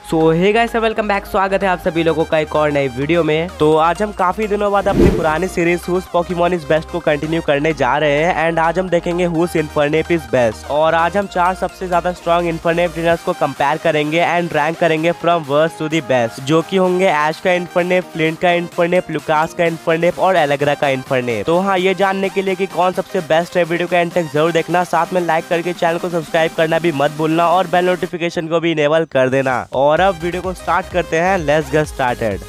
सो hey guys, welcome back. स्वागत है आप सभी लोगों का एक और नई वीडियो में। तो आज हम काफी दिनों बाद अपनी पुरानी series who's Pokemon is best को कंटिन्यू करने जा रहे हैं एंड आज हम देखेंगे हुज इन्फर्नेप इज बेस्ट। और आज हम 4 सबसे ज्यादा स्ट्रॉन्ग इन्फर्नेप ट्रेनर्स को कंपेयर करेंगे एंड रैंक करेंगे from worst to the best, जो कि होंगे ऐश का इन्फर्नेप, फ्लिंट का इन्फर्नेप, लुकास का इन्फर्नेप और एलेग्रा का इन्फर्नेप। तो हाँ, ये जानने के लिए कि कौन सबसे बेस्ट है, वीडियो का एंड तक जरूर देखना। साथ में लाइक करके चैनल को सब्सक्राइब करना भी मत भूलना और बेल नोटिफिकेशन को भी इनेबल कर देना। और अब वीडियो को स्टार्ट करते हैं। Let's get started.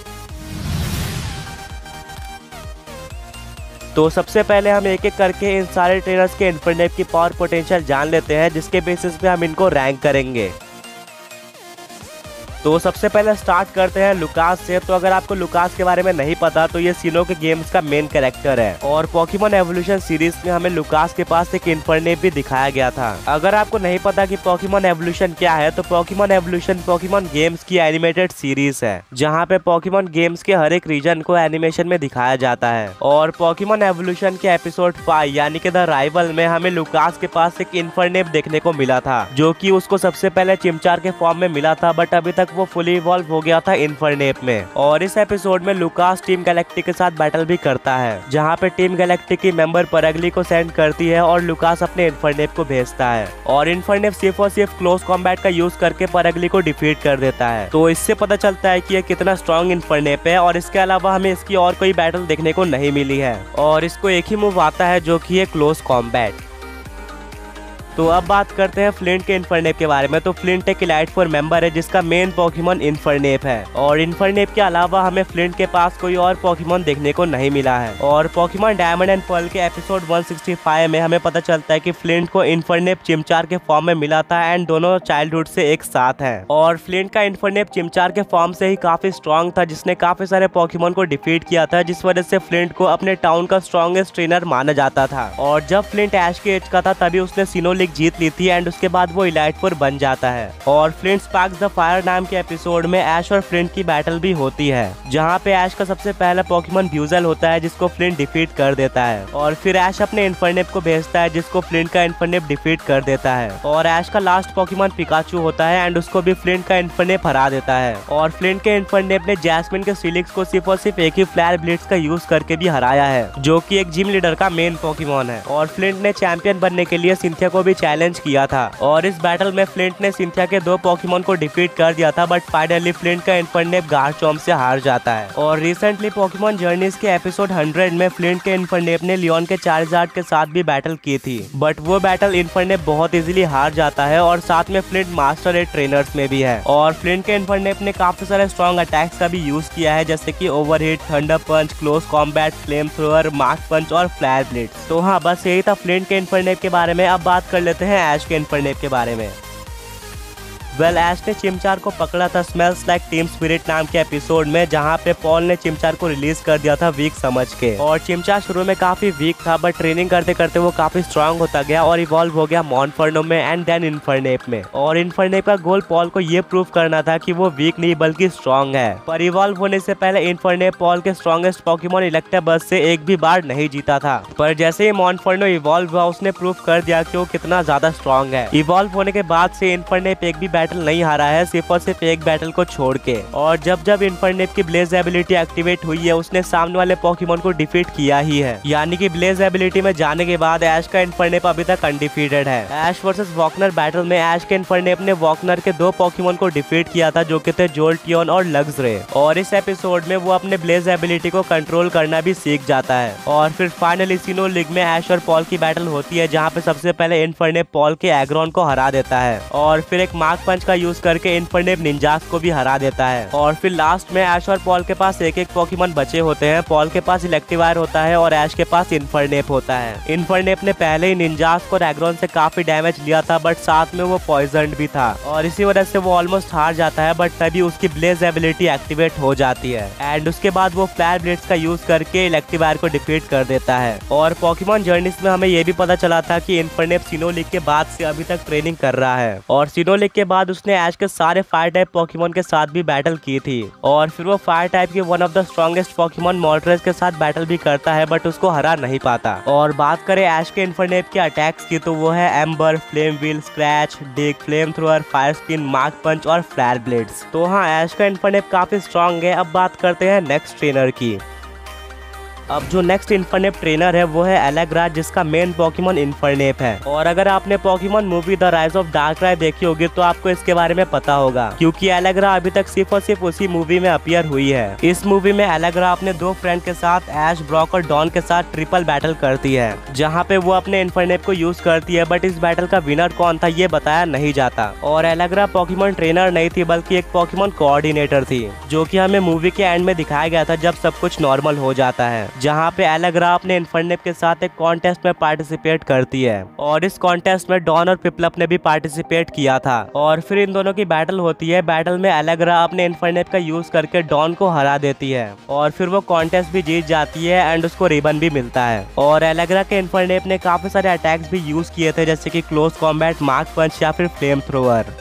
तो सबसे पहले हम एक एक करके इन सारे ट्रेनर्स के इन्फर्नेप की पावर पोटेंशियल जान लेते हैं, जिसके बेसिस पे हम इनको रैंक करेंगे। तो सबसे पहले स्टार्ट करते हैं लुकास से। तो अगर आपको लुकास के बारे में नहीं पता तो ये सीनो के गेम्स का मेन कैरेक्टर है और पोकेमॉन एवोल्यूशन सीरीज में हमें लुकास के पास एक इन्फर्नेप भी दिखाया गया था। अगर आपको नहीं पता कि पोकेमॉन एवोल्यूशन क्या है, तो पोकेमॉन एवोल्यूशन पोकेमॉन गेम्स की एनिमेटेड सीरीज है, जहाँ पे पोकेमॉन गेम्स के हर एक रीजन को एनिमेशन में दिखाया जाता है। और पोकेमॉन एवोल्यूशन के एपिसोड 5 यानी कि द राइवल में हमें लुकास के पास एक इन्फर्नेप देखने को मिला था, जो कि उसको सबसे पहले चिमचार के फॉर्म में मिला था, बट अभी तक वो फुली इवॉल्व हो गया था इन्फर्नेप में। और इस एपिसोड में लुकास टीम गैलेक्टिक के साथ बैटल भी करता है, जहाँ पे टीम गैलेक्टिक की मेंबर परगली को सेंड करती है और लुकास अपने इन्फर्नेप को भेजता है। और इन्फर्नेप सिर्फ और सिर्फ क्लोज कॉम्बैट का यूज करके परगली को डिफीट कर देता है। तो इससे पता चलता है कि ये कितना स्ट्रॉन्ग इन्फर्नेप है। और इसके अलावा हमें इसकी और कोई बैटल देखने को नहीं मिली है और इसको एक ही मूव आता है, जो कि है क्लोज कॉम्बैट। तो अब बात करते हैं फ्लिंट के इन्फर्नेप के बारे में। तो फ्लिंट एक इलाइट 4 मेंबर है, जिसका मेन पोकेमॉन इन्फर्नेप है। और इन्फर्नेप के अलावा हमें फ्लिंट के पास कोई और पोकेमॉन देखने को नहीं मिला है। और पोकेमॉन डायमंड एंड पर्ल के एपिसोड 165 में हमें पता चलता है कि फ्लिंट को इन्फर्नेप चिमचार के फॉर्म में मिला था एंड दोनों चाइल्डहुड से एक साथ हैं। और फ्लिंट का इन्फर्नेप चिमचार के फॉर्म से ही काफी स्ट्रॉन्ग था, जिसने काफी सारे पोकेमॉन को डिफीट किया था, जिस वजह से फ्लिंट को अपने टाउन का स्ट्रॉन्गेस्ट ट्रेनर माना जाता था। और जब फ्लिंट ऐश के एज का था तभी उसने सीनो लीग जीत ली थी एंड उसके बाद वो इलाइट 4 बन जाता है। और फ्लिंट स्पार्क्स द फायर नाम के एपिसोड में ऐश और फ्लिंट की बैटल भी होती है, जहाँ पे ऐश का सबसे पहला पोकेमॉन ब्यूजल होता है, जिसको फ्लिंट डिफीट कर देता है। और फिर ऐश अपने इन्फर्नेप को भेजता है, जिसको फ्लिंट का इन्फर्नेप डिफीट कर देता है। और ऐश का लास्ट पोकेमॉन पिकाचू होता है एंड उसको भी फ्लिंट का इन्फर्नेप हरा देता है। और फ्लिंट के इन्फर्नेप ने जैस्मिन के सिलिक्स को सिर्फ और सिर्फ एक ही फ्लायर ब्लिट्स का यूज करके भी हराया है, जो कि एक जिम लीडर का मेन पोकेमॉन है। और फ्लिंट ने चैंपियन बनने के लिए सिंथिया को भी चैलेंज किया था और इस बैटल में फ्लिंट ने सिंथिया के 2 पोकेमॉन को डिफीट कर दिया था, बट फाइनली फ्लिंट का इन्फर्नेप गार्चॉम्प से हार जाता है। और रिसेंटली पोकेमॉन जर्नीज के एपिसोड 100 में फ्लिंट के इन्फर्नेप ने लियोन के चार्जार्ड के साथ भी बैटल की थी, बट वो बैटल इन्फर्नेप बहुत इजीली हार जाता है। और साथ में फ्लिंट मास्टर 8 ट्रेनर्स में भी है। और फ्लिंट के इन्फर्नेप ने काफी सारे स्ट्रॉन्ग अटैक्स का भी यूज किया है, जैसे कि overheat, thunder punch, close combat, flamethrower, मार्क पंच और फ्लायर ब्लिट्स। तो हाँ, बस यही था फ्लिंट के इन्फर्नेप के बारे में। अब बात कर लेते हैं ऐश के इन्फर्नेप के बारे में। ऐश ने चिमचार को पकड़ा था स्मेल्स लाइक टीम स्पिरिट नाम के एपिसोड में, जहाँ पे पॉल ने चिमचार को रिलीज कर दिया था वीक समझ के। और चिमचार शुरू में काफी वीक था, बट ट्रेनिंग करते करते वो काफी स्ट्रांग होता गया और इवॉल्व हो गया मॉनफर्नो में एंड देन इन्फर्नेप में। और इन्फर्नेप का गोल पॉल को ये प्रूव करना था कि वो वीक नहीं बल्कि स्ट्रांग है। पर इवॉल्व होने से पहले इन्फर्नेप पॉल के स्ट्रॉन्गेस्ट पोकेमॉन इलेक्टाबस से एक भी बार नहीं जीता था। पर जैसे ही मॉनफर्नो इवॉल्व हुआ, उसने प्रूव कर दिया कि वो कितना ज्यादा स्ट्रांग है। इवॉल्व होने के बाद से इन्फर्नेप एक भी बैटल नहीं हारा है, सिर्फ और सिर्फ एक बैटल को छोड़ के। और जब जब इन्फर्नेप की ब्लेज एबिलिटी एक्टिवेट हुई है, उसने सामने वाले पोकेमॉन को डिफीट किया ही है। यानी कि ब्लेज एबिलिटी में जाने के बाद ऐश का इन्फर्नेप अभी तक अनडिफीटेड है। ऐश वर्सेस वॉकनर बैटल में ऐश के इन्फर्नेप ने वॉकनर के 2 पोकेमॉन को डिफीट किया था, जो कि थे जोल्टियन और लग्जरे। और इस एपिसोड में वो अपने ब्लेज एबिलिटी को कंट्रोल करना भी सीख जाता है। और फिर फाइनली सीनो लीग में ऐश और पॉल की बैटल होती है, जहाँ पे सबसे पहले इन्फर्नेप पॉल के एग्रॉन को हरा देता है और फिर एक मार्क पंच का यूज करके इन्फर्नेप निंजास को भी हरा देता है। और फिर लास्ट में ऐश और पॉल के पास एक एक पोकेमॉन बचे होते हैं। पॉल के पास इलेक्टिवायर होता है और ऐश के पास इन्फर्नेप होता है। इन्फर्नेप ने पहले ही निंजास को एग्रॉन से काफी डैमेज लिया था, बट साथ में वो पॉइजन्ड भी था और इसी वजह से वो ऑलमोस्ट हार जाता है। बट तभी उसकी ब्लेज एबिलिटी एक्टिवेट हो जाती है एंड उसके बाद वो फ्लायर ब्लिट्स का यूज करके इलेक्टिवायर को डिफीट कर देता है। और पोकेमॉन जर्नीज में हमें ये भी पता चला था कि इन्फर्नेप सीनो लीग के बाद से अभी तक ट्रेनिंग कर रहा है। और सीनो लीग के बाद बाद उसने ऐश के सारे फायर टाइप पोकेमोन के साथ भी बैटल की थी और फिर वो फायर टाइप के one of the strongest Pokemon Moltres के साथ बैटल भी करता है बट उसको हरा नहीं पाता। और बात करें ऐश के इन्फर्नेप के अटैक्स की तो वो है ember, flame wheel, scratch, dig, flamethrower, fire spin, मार्क पंच और फ्लैर ब्लेड्स। तो हाँ, ऐश का इन्फर्नेप काफी स्ट्रॉन्ग है। अब बात करते हैं नेक्स्ट ट्रेनर की। अब जो नेक्स्ट इन्फर्नेप ट्रेनर है वो है एलेग्रा, जिसका मेन पोकेमोन इन्फर्नेप है। और अगर आपने Pokemon movie the rise of डार्कराय देखी होगी तो आपको इसके बारे में पता होगा, क्योंकि एलेग्रा अभी तक सिर्फ और सिर्फ उसी मूवी में अपीयर हुई है। इस मूवी में एलेग्रा अपने दो फ्रेंड के साथ ऐश, ब्रॉक और डॉन के साथ ट्रिपल बैटल करती है, जहाँ पे वो अपने इन्फर्नेप को यूज करती है, बट इस बैटल का विनर कौन था ये बताया नहीं जाता। और एलेग्रा पोकेमोन ट्रेनर नहीं थी बल्कि एक पोकेमोन कोऑर्डिनेटर थी, जो कि हमें मूवी के एंड में दिखाया गया था जब सब कुछ नॉर्मल हो जाता है, जहाँ पे एलेग्रा अपने इन्फर्नेप के साथ एक कॉन्टेस्ट में पार्टिसिपेट करती है। और इस कॉन्टेस्ट में डॉन और पिपलप ने भी पार्टिसिपेट किया था और फिर इन दोनों की बैटल होती है। बैटल में एलेग्रा अपने इन्फर्नेप का यूज करके डॉन को हरा देती है और फिर वो कॉन्टेस्ट भी जीत जाती है एंड उसको रिबन भी मिलता है। और एलेग्रा के इन्फर्नेप ने काफी सारे अटैक्स भी यूज किए थे, जैसे कि क्लोज कॉम्बैट, मार्क पंच या फिर फ्लेम थ्रोअर।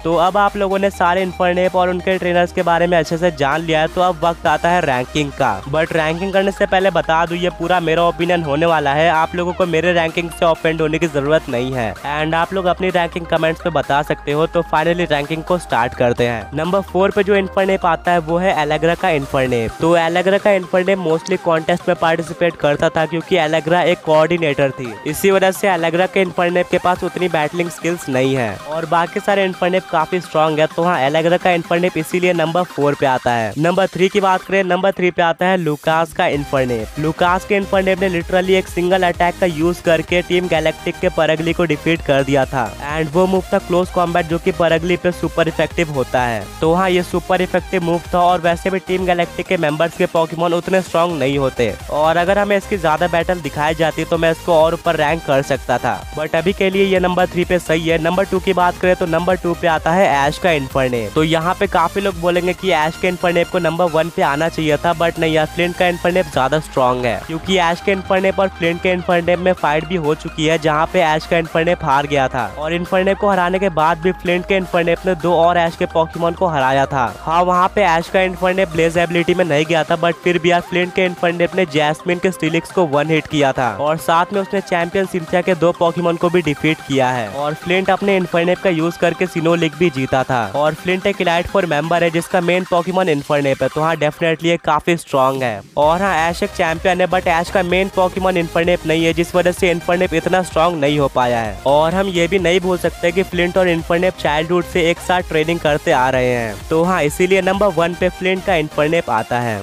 तो अब आप लोगों ने सारे इन्फर्नेप और उनके ट्रेनर्स के बारे में अच्छे से जान लिया है, तो अब वक्त आता है रैंकिंग का। बट रैंकिंग करने से पहले बता दूं, ये पूरा मेरा ओपिनियन होने वाला है। आप लोगों को मेरे रैंकिंग से ऑफेंड होने की जरूरत नहीं है एंड आप लोग अपनी रैंकिंग कमेंट्स पे बता सकते हो। तो फाइनली रैंकिंग को स्टार्ट करते हैं। नंबर 4 पे जो इन्फर्नेप आता है वो है एलेग्रा का इन्फर्नेप। तो एलेग्रा का इन्फर्नेप मोस्टली कॉन्टेस्ट में पार्टिसिपेट करता था, क्योंकि एलेग्रा एक कोऑर्डिनेटर थी। इसी वजह से एलेग्रा के इन्फर्नेप के पास उतनी बैटलिंग स्किल्स नहीं है और बाकी सारे इन्फर्नेप काफी स्ट्रॉन्ग है। तो हाँ, एलेग्रा का इन्फर्नेप इसीलिए नंबर 4 पे आता है। नंबर 3 की बात करें, नंबर 3 पे आता है लुकास का इन्फर्नेप। लुकास के इन्फर्नेप ने लिटरली एक सिंगल अटैक का यूज करके टीम गैलेक्टिक के परगली को डिफीट कर दिया था एंड वो मूव था क्लोज कॉम्बैट, जो कि परगली पे सुपर इफेक्टिव होता है। तो हाँ, ये सुपर इफेक्टिव मूव था और वैसे भी टीम गैलेक्टिक के मेंबर्स के पोकेमोन उतने स्ट्रॉन्ग नहीं होते और अगर हमें इसकी ज्यादा बैटल दिखाई जाती तो मैं इसको और ऊपर रैंक कर सकता था, बट अभी के लिए ये नंबर 3 पे सही है। नंबर 2 की बात करें तो नंबर 2 पे आता है ऐश का इन्फर्नेप। तो यहाँ पे काफी लोग बोलेंगे कि ऐश के इन्फर्नेप को नंबर 1 पे आना चाहिए था, बट नहीं यार, फ्लिंट का इन्फर्नेप ज्यादा स्ट्रॉन्ग है, क्योंकि ऐश के इन्फर्नेप और फ्लिंट के इन्फर्नेप में फाइट भी हो चुकी है, जहाँ पे ऐश का इन्फर्नेप हार गया था और इन्फर्नेप को हराने के बाद भी फ्लिंट के इन्फर्नेप ने 2 और ऐश के पोकेमोन को हराया था। हाँ, वहाँ पे ऐश का इन्फर्नेप ब्लेज एबिलिटी में नहीं गया था, बट फिर भी यार फ्लिंट के इन्फर्नेप ने जैस्मिन के स्टिलिक्स को 1 हिट किया था और साथ में उसने चैंपियन सिंथिया के 2 पोकेमोन को भी डिफीट किया है। और फ्लिंट अपने इन्फर्नेप का यूज करके सिनोलिक भी जीता था और फ्लिंट एक इलाइट 4 मेंबर है जिसका मेन पोकेमोन इन्फर्नेप है। तो हाँ, डेफिनेटली ये काफी स्ट्रॉन्ग है। और हाँ, ऐश एक चैंपियन है, बट ऐश का मेन पोकेमोन इन्फर्नेप नहीं है, जिस वजह से इन्फर्नेप इतना स्ट्रॉन्ग नहीं हो पाया है। और हम ये भी नहीं भूल सकते कि फ्लिंट और इन्फर्नेप चाइल्डहुड से एक साथ ट्रेनिंग करते आ रहे हैं। तो हाँ, इसीलिए नंबर 1 पे फ्लिंट का इन्फर्नेप आता है।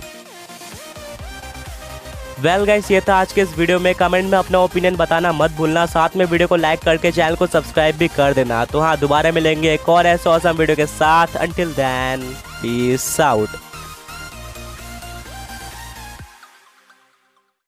वेल गाइस, ये था आज के इस वीडियो में। कमेंट में अपना ओपिनियन बताना मत भूलना, साथ में वीडियो को लाइक करके चैनल को सब्सक्राइब भी कर देना। तो हाँ, दोबारा मिलेंगे एक और ऐसे ऑसम वीडियो के साथ। Until then, peace out.